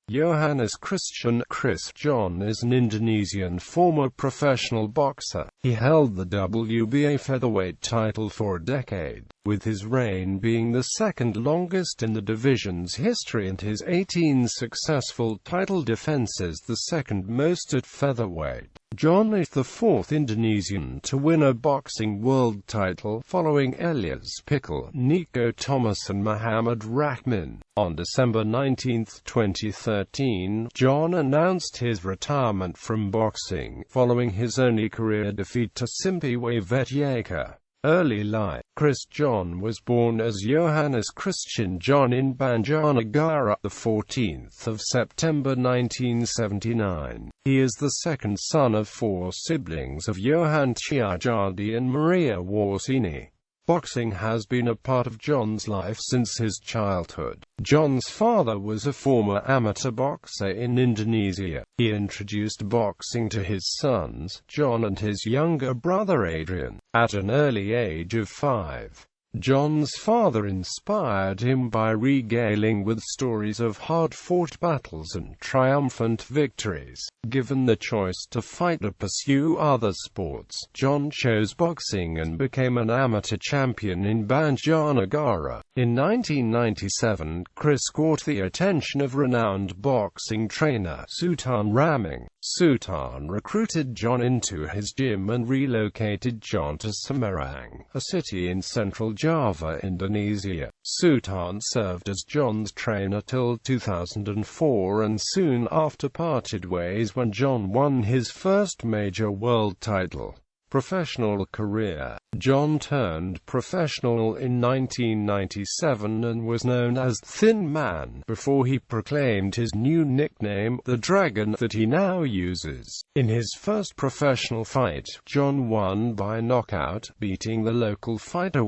Yohannes Christian Chris John is an Indonesian former professional boxer. He held the WBA featherweight title for a decade, with his reign being the second longest in the division's history and his 18 successful title defenses the second most at featherweight. John is the fourth Indonesian to win a boxing world title, following Ellyas Pical, Nico and Muhammad Rachman. On December 19, 2013, John announced his retirement from boxing, following his only career defeat to Simpiwe Vetyeka. Early life. Chris John was born as Yohannes Christian John in Banjarnegara, the 14th of September 1979. He is the second son of four siblings of Johan Chiajadi and Maria Warsini. Boxing has been a part of John's life since his childhood. John's father was a former amateur boxer in Indonesia. He introduced boxing to his sons, John and his younger brother Adrian, at an early age of 5. John's father inspired him by regaling with stories of hard-fought battles and triumphant victories. Given the choice to fight or pursue other sports, John chose boxing and became an amateur champion in Banjarnegara. In 1997, Chris caught the attention of renowned boxing trainer Sultan Raming. Sultan recruited John into his gym and relocated John to Semarang, a city in central Java, Indonesia. Sultan served as John's trainer till 2004 and soon after parted ways when John won his first major world title. Professional career. John turned professional in 1997 and was known as Thin Man before he proclaimed his new nickname, the Dragon, that he now uses. In his first professional fight, John won by knockout, beating the local fighter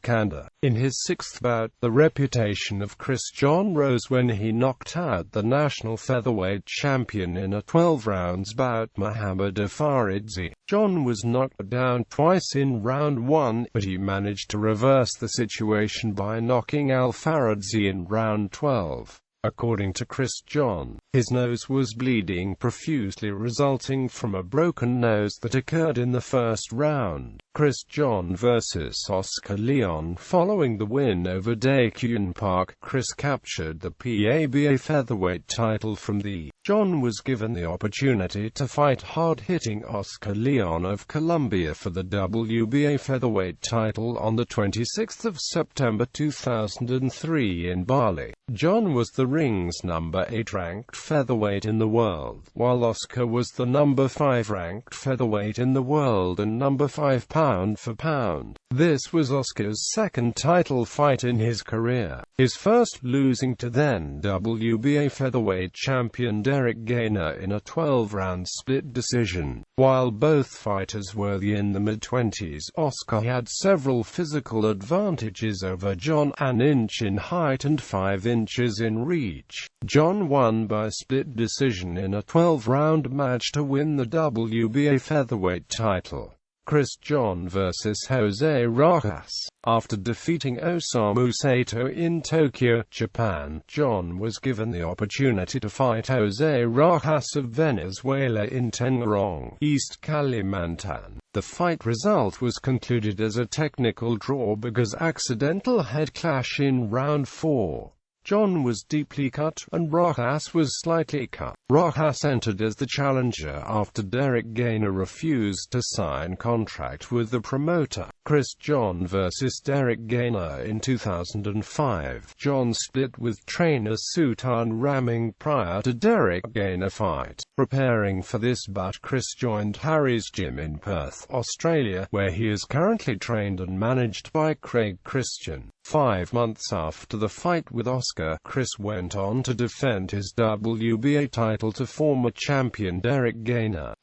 Kanda. In his sixth bout, the reputation of Chris John rose when he knocked out the national featherweight champion in a 12 rounds bout, Muhammad Faridzi. John was knocked down twice in round 1, but he managed to reverse the situation by knocking Faridzi in round 12. According to Chris John, his nose was bleeding profusely, resulting from a broken nose that occurred in the first round. Chris John vs. Oscar Leon. Following the win over Daekyun Park, Chris captured the PABA featherweight title from the. John was given the opportunity to fight hard-hitting Oscar Leon of Colombia for the WBA featherweight title on the 26th of September 2003 in Bali. John was the ring's number 8 ranked featherweight in the world, while Oscar was the number 5 ranked featherweight in the world and number 5 pound for pound. This was Oscar's second title fight in his career, his first losing to then WBA featherweight champion Derrick in a 12-round split decision. While both fighters were in the mid-20s, Oscar had several physical advantages over John, an inch in height and 5 inches in reach. John won by split decision in a 12-round match to win the WBA featherweight title. Chris John vs. Jose Reyes. After defeating Hosono Satoshi in Tokyo, Japan, John was given the opportunity to fight Jose Reyes of Venezuela in Tangerang, East Kalimantan. The fight result was concluded as a technical draw because accidental head clash in round 4. John was deeply cut, and Reyes was slightly cut. Reyes entered as the challenger after Derrick refused to sign contract with the promoter. Chris John vs. Derrick in 2005. John split with trainer Sultan Raming prior to Derrick fight. Preparing for this bout, Chris joined Harry's gym in Perth, Australia, where he is currently trained and managed by Craig Christian. 5 months after the fight with Oscar, Chris went on to defend his WBA title to former champion Derrick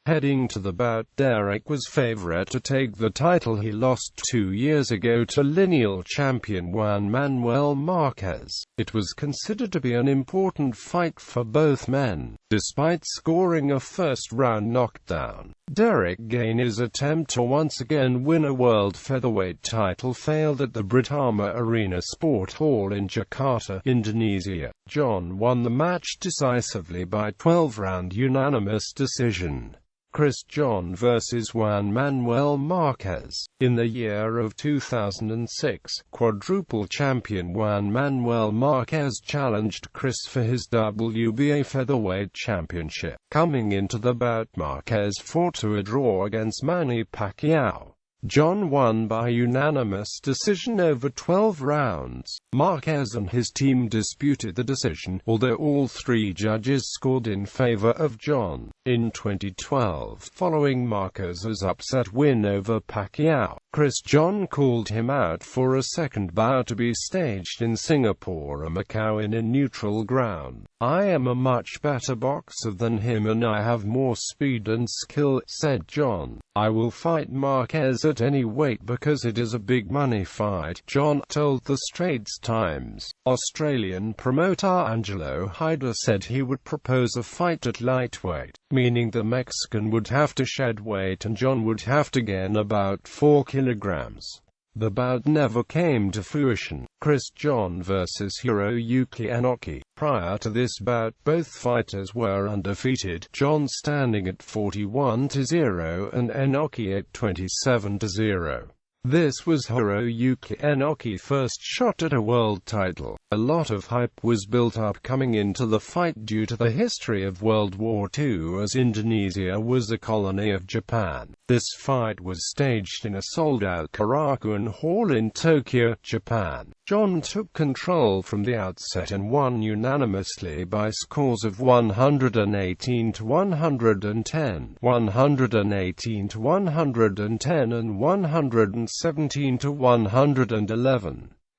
Heading to the bout, Derrick was favorite to take the title he lost 2 years ago to lineal champion Juan Manuel Marquez. It was considered to be an important fight for both men. Despite scoring a first-round knockdown, Derrick gained his attempt to once again win a world featherweight title failed at the Britama Arena Sport Hall in Jakarta, Indonesia. John won the match decisively by 12-round unanimous decision. Christian vs. Juan Manuel Marquez. In the year of 2006, quadruple champion Juan Manuel Marquez challenged Chris for his WBA featherweight championship. Coming into the bout, Marquez fought to a draw against Manny Pacquiao. John won by unanimous decision over 12 rounds. Marquez and his team disputed the decision, although all three judges scored in favor of John. In 2012, following Marquez's upset win over Pacquiao, Christian called him out for a second bout to be staged in Singapore and Macau in a neutral ground. "I am a much better boxer than him and I have more speed and skill," said John. "I will fight Marquez at any weight because it is a big money fight," John told the Straits Times. Australian promoter Angelo Hyder said he would propose a fight at lightweight, meaning the Mexican would have to shed weight and John would have to gain about 4 kilograms. The bout never came to fruition. Christian vs. Hiroyuki Enoki. Prior to this bout, both fighters were undefeated, John standing at 41-0 and Enoki at 27-0. This was Hiroyuki Enoki's first shot at a world title. A lot of hype was built up coming into the fight due to the history of World War II, as Indonesia was a colony of Japan. This fight was staged in a sold-out Korakuen Hall in Tokyo, Japan. John took control from the outset and won unanimously by scores of 118-110, 118-110 and 117-111.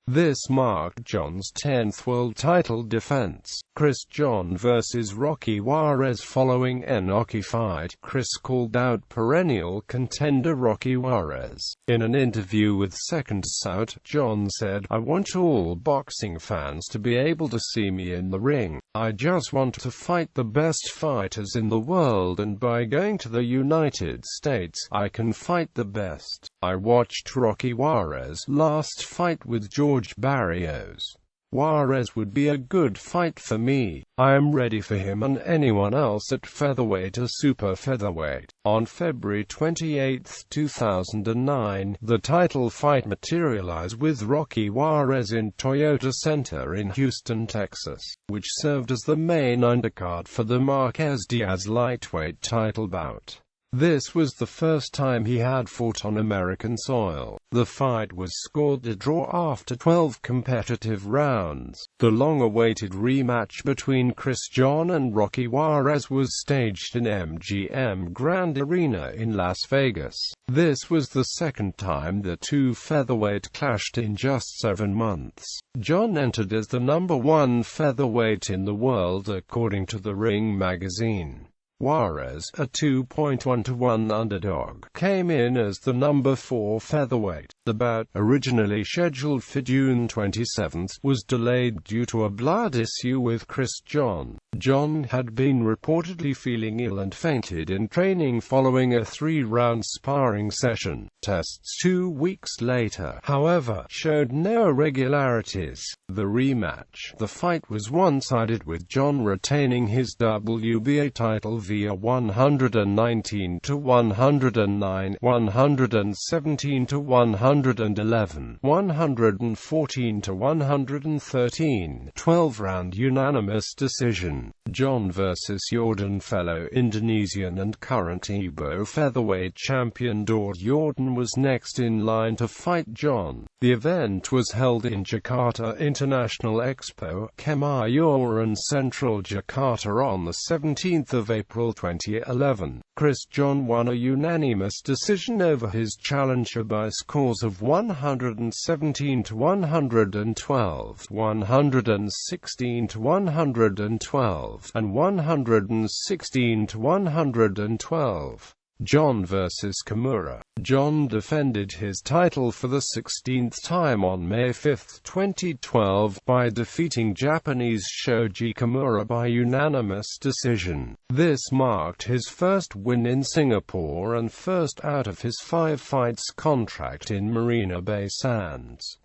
This marked John's 10th world title defense. Christian vs. Rocky Juarez. Following Enoki fight, Chris called out perennial contender Rocky Juarez. In an interview with Second Sight, John said, "I want all boxing fans to be able to see me in the ring. I just want to fight the best fighters in the world, and by going to the United States, I can fight the best." I watched Rocky Juarez's last fight with George Barrios. Juarez would be a good fight for me. I am ready for him and anyone else at featherweight or super featherweight. On February 28, 2009, the title fight materialized with Rocky Juarez in Toyota Center in Houston, Texas, which served as the main undercard for the Marquez-Diaz lightweight title bout. This was the first time he had fought on American soil. The fight was scored a draw after 12 competitive rounds. The long-awaited rematch between Christian and Rocky Juarez was staged in MGM Grand Arena in Las Vegas. This was the second time the two featherweight clashed in just 7 months. John entered as the #1 featherweight in the world according to the Ring magazine. Juarez, a 2.1-1 underdog, came in as the #4 featherweight. The bout, originally scheduled for June 27, was delayed due to a blood issue with Christian. John had been reportedly feeling ill and fainted in training following a 3-round sparring session. Tests 2 weeks later, however, showed no irregularities. The rematch. The fight was one-sided, with John retaining his WBA title via 119-109, 117-111, 114-113, 12-round unanimous decision. John vs. Jordan. Fellow Indonesian and current Ibo featherweight champion Jordan was next in line to fight John. The event was held in Jakarta International Expo, Kemayoran Central, Jakarta on the 17th of April 2011. Christian won a unanimous decision over his challenger by scores of 117-112, 116-112, and 116-112. Juan vs. Kimura. Juan defended his title for the 16th time on May 5, 2012, by defeating Japanese Shoji Kimura by unanimous decision. This marked his first win in Singapore and first out of his 5 fights contract in Marina Bay Sands.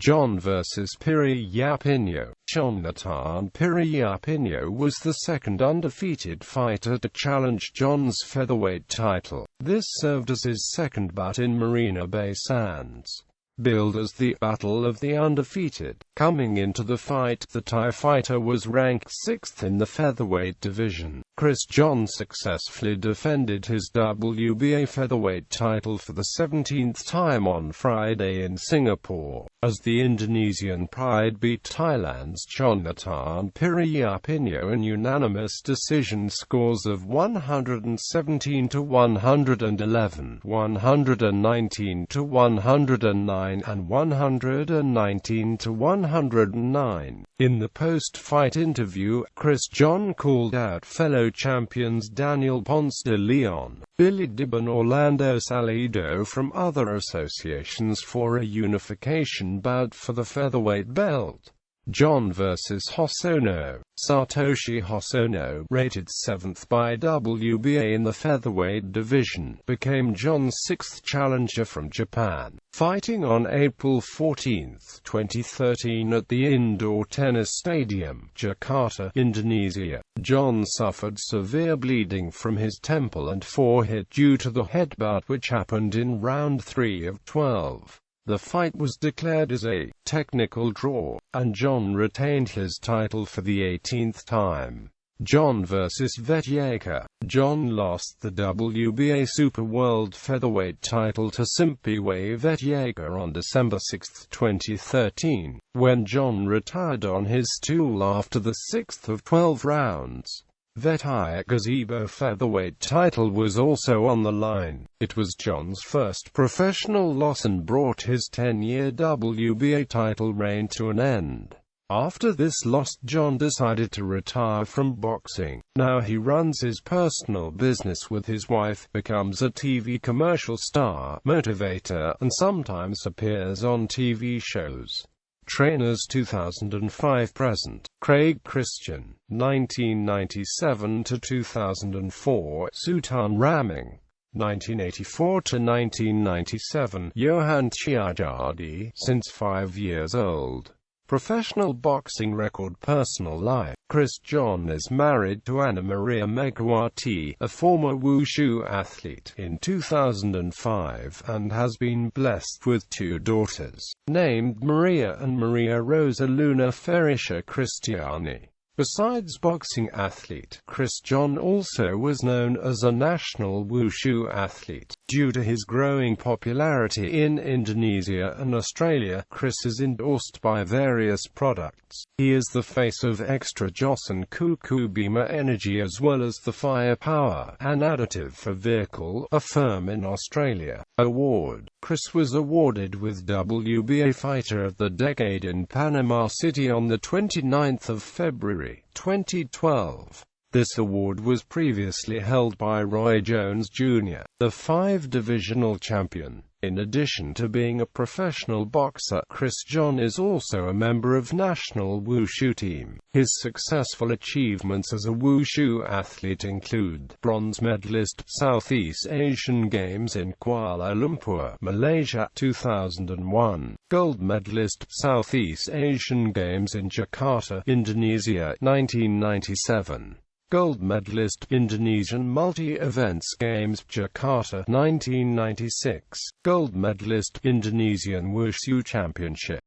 Juan vs. Piryapinho. Jonathan Piryapinho was the second undefeated fighter to challenge Juan's featherweight title. This served as his second bout in Marina Bay Sands, billed as the Battle of the Undefeated. Coming into the fight, the Thai fighter was ranked 6th in the featherweight division. Juan successfully defended his WBA featherweight title for the 17th time on Friday in Singapore, as the Indonesian Pride beat Thailand's Jonathan Piryapinho in unanimous decision scores of 117 to 111, 119 to 109, and 119 to 109. In the post-fight interview, Juan called out fellow champions Daniel Ponce de Leon, Billy Dib and Orlando Salido from other associations for a unification bout for the featherweight belt. Juan vs. Hosono Satoshi. Hosono, rated 7th by WBA in the featherweight division, became Juan's 6th challenger from Japan. Fighting on April 14, 2013 at the Indoor Tennis Stadium, Jakarta, Indonesia, Juan suffered severe bleeding from his temple and forehead due to the headbutt which happened in round 3 of 12. The fight was declared as a technical draw, and Juan retained his title for the 18th time. Juan vs. Vetyeka. Juan lost the WBA Super World Featherweight title to Simpiwe Vetyeka on December 6, 2013, when Juan retired on his stool after the 6th of 12 rounds. Vetyeka's EBO featherweight title was also on the line. It was Juan's first professional loss and brought his 10-year WBA title reign to an end. After this loss, Juan decided to retire from boxing. Now he runs his personal business with his wife, becomes a TV commercial star, motivator, and sometimes appears on TV shows. Trainers 2005-present. Craig Christian, 1997–2004. Sultan Raming, 1984–1997. Johan Chiajadi, since 5 years old. Professional boxing record. Personal life. Juan is married to Anna Maria Megawati, a former wushu athlete, in 2005, and has been blessed with 2 daughters, named Maria and Maria Rosa Luna Felicia Cristiani. Besides boxing athlete, Juan also was known as a national wushu athlete. Due to his growing popularity in Indonesia and Australia, is endorsed by various products. He is the face of Extra Joss and Kuku Bima Energy, as well as the Firepower, an additive for vehicle, a firm in Australia. Award. Was awarded with WBA Fighter of the Decade in Panama City on the 29th of February, 2012. This award was previously held by Roy Jones Jr., the 5-divisional champion. In addition to being a professional boxer, Juan is also a member of national wushu team. His successful achievements as a wushu athlete include bronze medalist, Southeast Asian Games in Kuala Lumpur, Malaysia, 2001, gold medalist, Southeast Asian Games in Jakarta, Indonesia, 1997. Gold medalist, Indonesian Multi-Events Games, Jakarta, 1996. Gold medalist, Indonesian Wushu Championship.